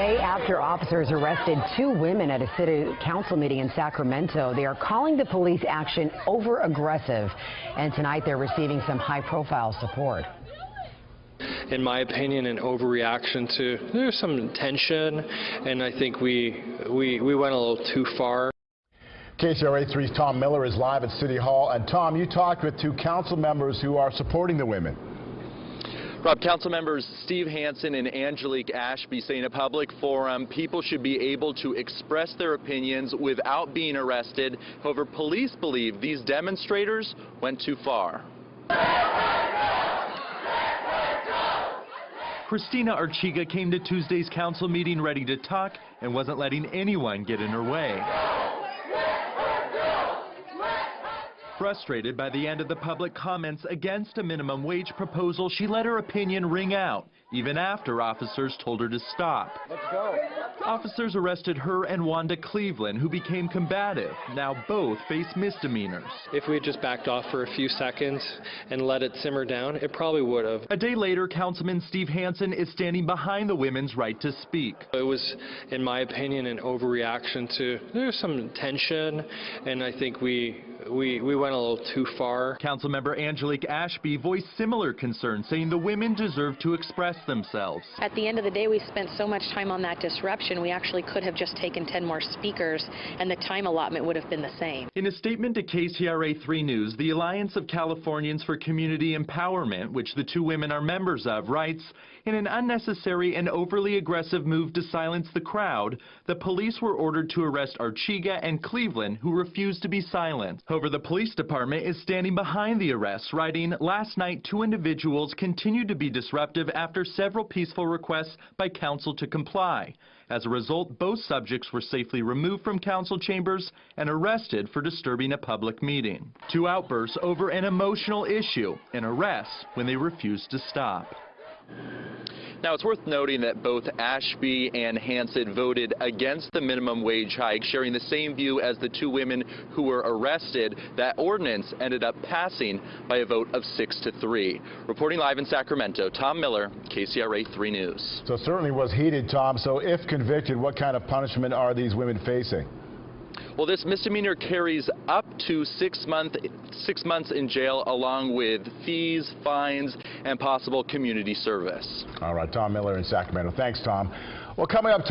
day after officers arrested two women at a city council meeting in Sacramento. They are calling the police action over-aggressive, and tonight they're receiving some high-profile support. In my opinion, an overreaction to there's some tension, and I think we went a little too far. KCRA 3's Tom Miller is live at City Hall. And Tom, you talked with two council members who are supporting the women. Rob, council members Steve Hansen and Angelique Ashby say in a public forum people should be able to express their opinions without being arrested. However, police believe these demonstrators went too far. Christina Archiga came to Tuesday's council meeting ready to talk and wasn't letting anyone get in her way. Frustrated by the end of the public comments against a minimum wage proposal, she let her opinion ring out, even after officers told her to stop. Let's go. Officers arrested her and Wanda Cleveland, who became combative. Now both face misdemeanors. If we had just backed off for a few seconds and let it simmer down, it probably would have. A day later, Councilman Steve Hansen is standing behind the women's right to speak. It was, in my opinion, an overreaction to there's some tension, and I think we went a little too far. Councilmember Angelique Ashby voiced similar concerns, saying the women deserve to express themselves. At the end of the day, we spent so much time on that disruption, we actually could have just taken 10 more speakers, and the time allotment would have been the same. In a statement to KCRA 3 News, the Alliance of Californians for Community Empowerment, which the two women are members of, writes, in an unnecessary and overly aggressive move to silence the crowd, the police were ordered to arrest Archiga and Cleveland, who refused to be silent. However, the police department is standing behind the arrests, writing, last night, two individuals continued to be disruptive after several peaceful requests by council to comply. As a result, both subjects were safely removed from council chambers and arrested for disturbing a public meeting. Two outbursts over an emotional issue, an arrest when they refused to stop. Now, it's worth noting that both Ashby and Hansen voted against the minimum wage hike, sharing the same view as the two women who were arrested. That ordinance ended up passing by a vote of 6-3. Reporting live in Sacramento, Tom Miller, KCRA 3 News. So it certainly was heated, Tom. So if convicted, what kind of punishment are these women facing? Well, this misdemeanor carries up to 6 months in jail, along with fees, fines, and possible community service. All right, Tom Miller in Sacramento. Thanks, Tom. Well, coming up